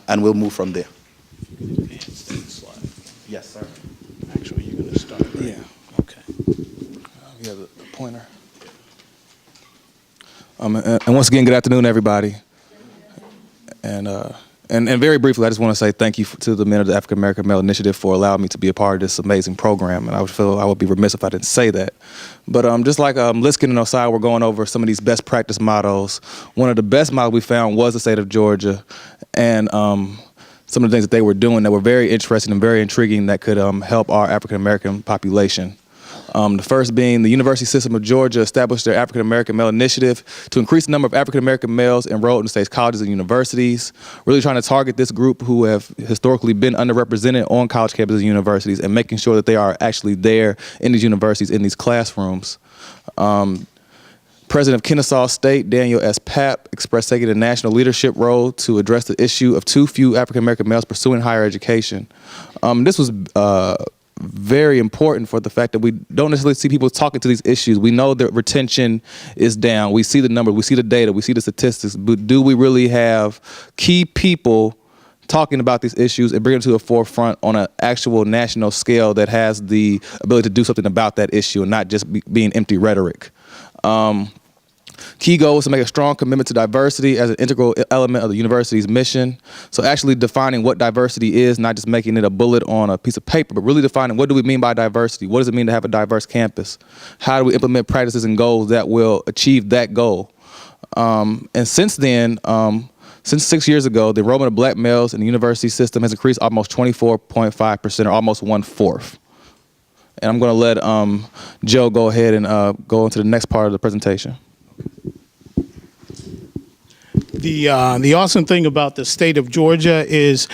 and we'll move from there. Yes, sir. Actually, you're going to start. Right? Yeah. Okay. You have the pointer. And once again, good afternoon, everybody. And very briefly, I just want to say thank you to the men of the African American Male Initiative for allowing me to be a part of this amazing program. And I would feel I would be remiss if I didn't say that. But just like Liskin and Osai were going over some of these best practice models, one of the best models we found was the state of Georgia, and some of the things that they were doing that were very interesting and very intriguing that could help our African American population. The first being the University System of Georgia established their African American Male Initiative to increase the number of African American males enrolled in the state's colleges and universities, really trying to target this group who have historically been underrepresented on college campuses and universities, and making sure that they are actually there in these universities, in these classrooms. President of Kennesaw State, Daniel S. Papp, expressed taking a national leadership role to address the issue of too few African American males pursuing higher education. This was very important for the fact that we don't necessarily see people talking to these issues. We know that retention is down. We see the numbers, we see the data, we see the statistics, but do we really have key people talking about these issues and bringing them to the forefront on an actual national scale that has the ability to do something about that issue and not just being empty rhetoric? Key goal is to make a strong commitment to diversity as an integral element of the university's mission. So actually defining what diversity is, not just making it a bullet on a piece of paper, but really defining what do we mean by diversity? What does it mean to have a diverse campus? How do we implement practices and goals that will achieve that goal? And since then, since 6 years ago, the enrollment of black males in the university system has increased almost 24.5%, or almost 1/4. And I'm going to let Joe go ahead and go into the next part of the presentation. The awesome thing about the state of Georgia is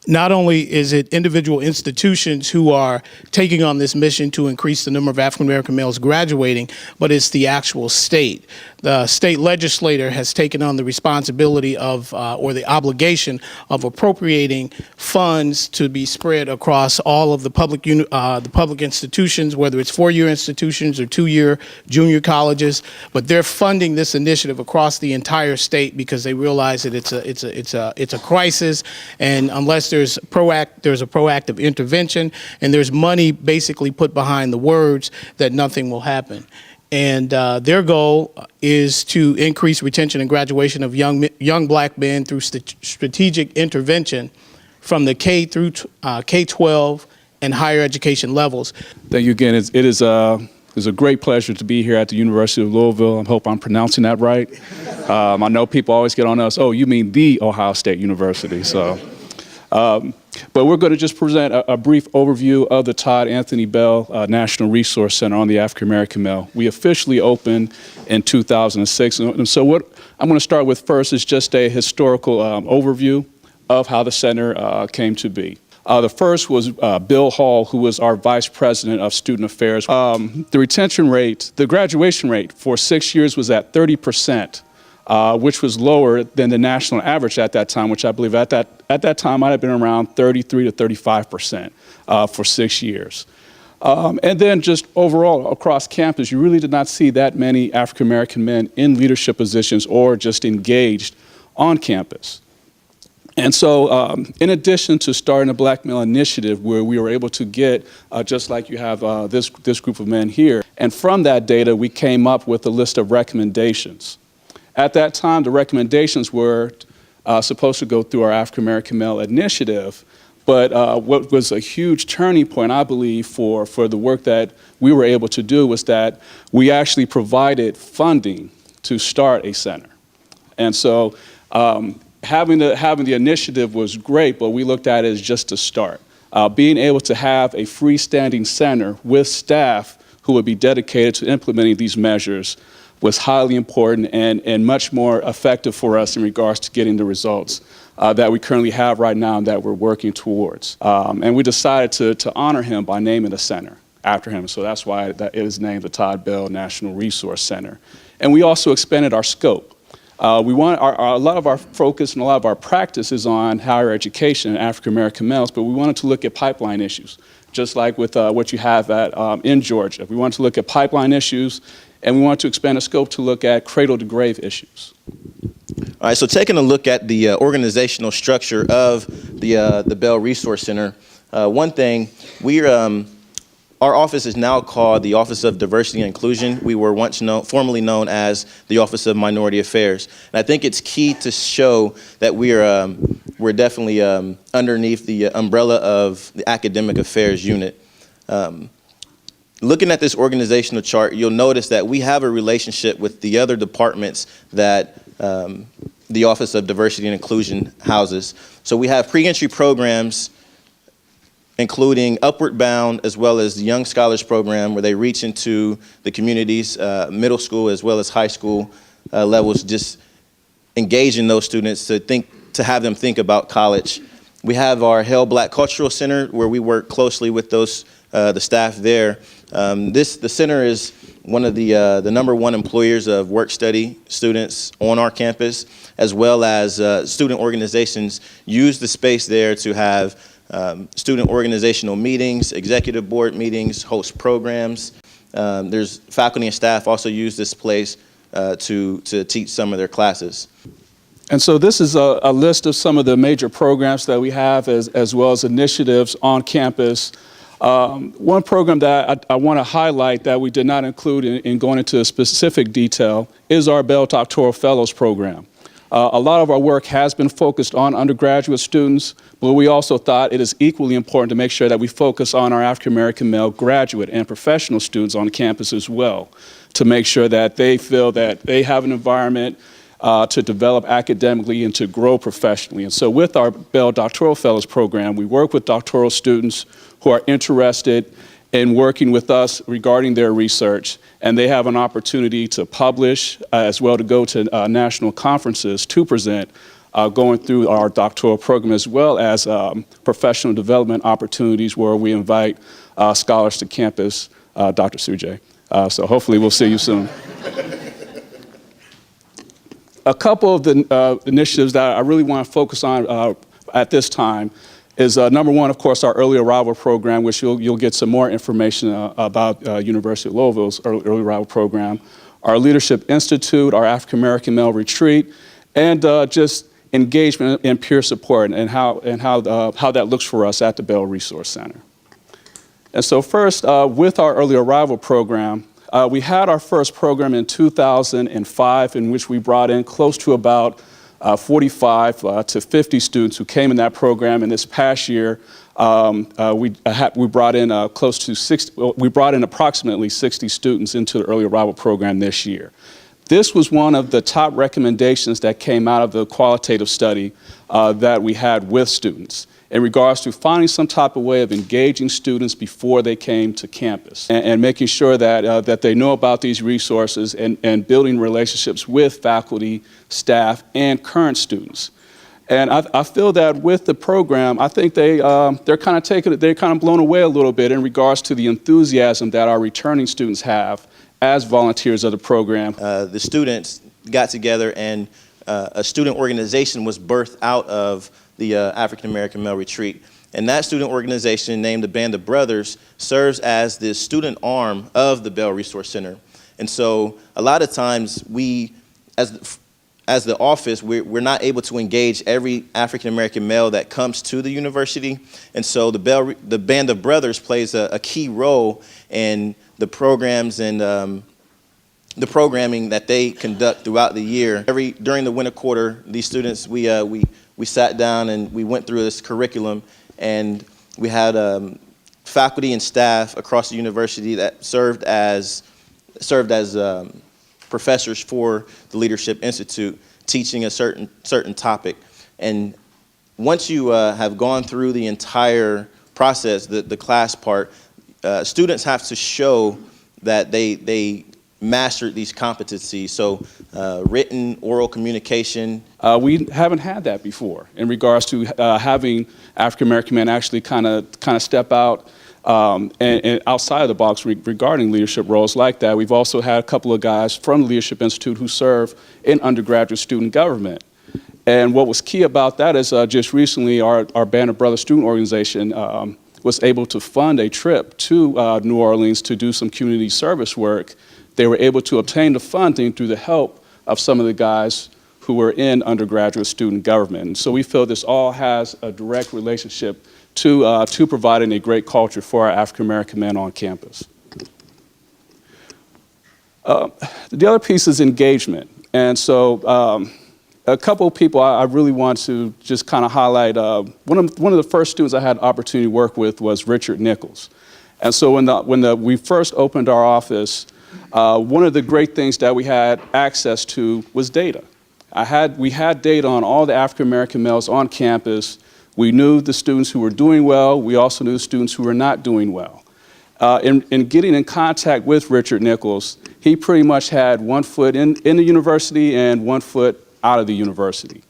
not only is it individual institutions who are taking on this mission to increase the number of African American males graduating, but it's the actual state. The state legislator has taken on the responsibility of, or the obligation of appropriating funds to be spread across all of the public institutions, whether it's four-year institutions or two-year junior colleges. But they're funding this initiative across the entire state because they realize that it's a crisis, and unless there's a proactive intervention and there's money basically put behind the words, that nothing will happen. And their goal is to increase retention and graduation of young black men through strategic intervention from the K-12 and higher education levels. Thank you again. It is a great pleasure to be here at the University of Louisville. I hope I'm pronouncing that right. I know people always get on us, oh, you mean the Ohio State University. So, but we're going to just present a brief overview of the Todd Anthony Bell National Resource Center on the African American male. We officially opened in 2006. And so what I'm going to start with first is just a historical overview of how the center came to be. The first was Bill Hall, who was our Vice President of Student Affairs. The retention rate, the graduation rate for 6 years was at 30%, which was lower than the national average at that time, which I believe at that time might have been around 33 to 35% for 6 years. And then just overall across campus, you really did not see that many African American men in leadership positions or just engaged on campus. And so in addition to starting a Black Male Initiative where we were able to get, just like you have this group of men here, and from that data we came up with a list of recommendations. At that time, the recommendations were supposed to go through our African American Male Initiative, but what was a huge turning point, I believe, for the work that we were able to do was that we actually provided funding to start a center. And so having the initiative was great, but we looked at it as just a start. Being able to have a freestanding center with staff who would be dedicated to implementing these measures was highly important and much more effective for us in regards to getting the results that we currently have right now and that we're working towards. And we decided to honor him by naming the center after him. So that's why it is named the Todd Bell National Resource Center. And we also expanded our scope. We want a lot of our focus and a lot of our practice is on higher education and African American males, but we wanted to look at pipeline issues, just like with what you have in Georgia. We wanted to look at pipeline issues, and we wanted to expand the scope to look at cradle to grave issues. All right, so taking a look at the organizational structure of the Bell Resource Center, one thing, our office is now called the Office of Diversity and Inclusion. We were once formerly known as the Office of Minority Affairs. And I think it's key to show that we're definitely underneath the umbrella of the Academic Affairs Unit. Looking at this organizational chart, you'll notice that we have a relationship with the other departments that the Office of Diversity and Inclusion houses. So we have pre-entry programs, including Upward Bound, as well as the Young Scholars Program, where they reach into the communities, middle school as well as high school levels, just engaging those students to have them think about college. We have our Hale Black Cultural Center, where we work closely with the staff there. The center is one of the #1 employers of work-study students on our campus, as well as student organizations use the space there to have student organizational meetings, executive board meetings, host programs. There's faculty and staff also use this place to teach some of their classes. And so this is a list of some of the major programs that we have, as well as initiatives on campus. One program that I want to highlight that we did not include in going into specific detail is our Bell Doctoral Fellows program. A lot of our work has been focused on undergraduate students, but we also thought it is equally important to make sure that we focus on our African American male graduate and professional students on campus as well, to make sure that they feel that they have an environment to develop academically and to grow professionally. And so with our Bell Doctoral Fellows program, we work with doctoral students who are interested in working with us regarding their research, and they have an opportunity to publish, as well to go to national conferences to present, going through our doctoral program, as well as professional development opportunities where we invite scholars to campus, Dr. Sujay. So hopefully we'll see you soon. A couple of the initiatives that I really want to focus on at this time is #1, of course, our early arrival program, which you'll get some more information about University of Louisville's early arrival program, our Leadership Institute, our African American Male Retreat, and just engagement and peer support, and how that looks for us at the Bell Resource Center. And so first, with our early arrival program, we had our first program in 2005, in which we brought in close to about 45 to 50 students who came in that program. And this past year, we brought in close to 60. We brought in approximately 60 students into the early arrival program this year. This was one of the top recommendations that came out of the qualitative study that we had with students in regards to finding some type of way of engaging students before they came to campus, and making sure that they know about these resources, and building relationships with faculty, staff, and current students. And I feel that with the program, I think they're kind of blown away a little bit in regards to the enthusiasm that our returning students have as volunteers of the program. The students got together, and a student organization was birthed out of the African American Male Retreat. And that student organization, named the Band of Brothers, serves as the student arm of the Bell Resource Center. And so a lot of times we, as the office, we're not able to engage every African American male that comes to the university. And so the Band of Brothers plays a key role in the programs and the programming that they conduct throughout the year. During the winter quarter, these students, we sat down and we went through this curriculum, and we had faculty and staff across the university that served as professors for the Leadership Institute, teaching a certain topic. And once you have gone through the entire process, the class part, students have to show that they mastered these competencies. So written, oral communication. We haven't had that before in regards to having African American men actually kind of step out and outside of the box regarding leadership roles like that. We've also had a couple of guys from the Leadership Institute who serve in undergraduate student government. And what was key about that is just recently our Band of Brothers student organization was able to fund a trip to New Orleans to do some community service work. They were able to obtain the funding through the help of some of the guys who are in undergraduate student government. And so we feel this all has a direct relationship to providing a great culture for our African American men on campus. The other piece is engagement. And so a couple of people I really want to just kind of highlight. One of the first students I had the opportunity to work with was Richard Nichols. And so when we first opened our office, one of the great things that we had access to was data. We had data on all the African American males on campus. We knew the students who were doing well. We also knew the students who were not doing well. In getting in contact with Richard Nichols, he pretty much had one foot in the university and one foot out of the university.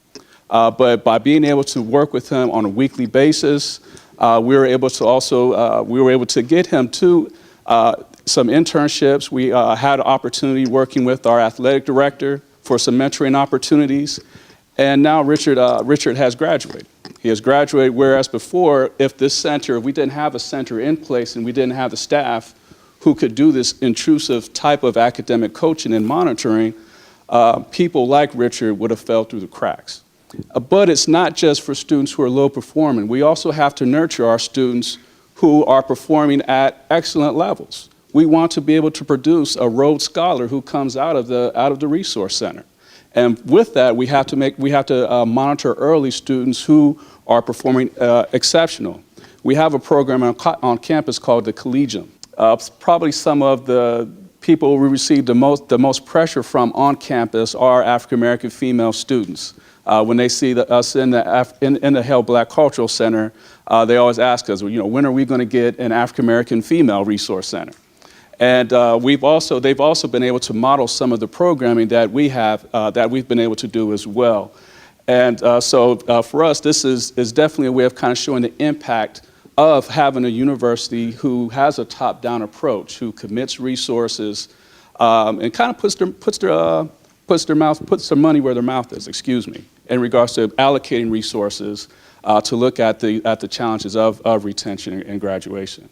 But by being able to work with him on a weekly basis, we were able to get him to some internships. We had an opportunity working with our athletic director for some mentoring opportunities. And now Richard has graduated. He has graduated, whereas before, if we didn't have a center in place and we didn't have the staff who could do this intrusive type of academic coaching and monitoring, people like Richard would have fell through the cracks. But it's not just for students who are low performing. We also have to nurture our students who are performing at excellent levels. We want to be able to produce a Rhodes Scholar who comes out of the Resource Center. And with that, we have to monitor early students who are performing exceptional. We have a program on campus called the Collegium. Probably some of the people we receive the most pressure from on campus are African American female students. When they see us in the Hale Black Cultural Center, they always ask us, well, when are we going to get an African American female resource center? And they've also been able to model some of the programming that we've been able to do as well. And so for us, this is definitely a way of kind of showing the impact of having a university who has a top-down approach, who commits resources, and kind of puts their money where their mouth is, in regards to allocating resources to look at the challenges of retention and graduation.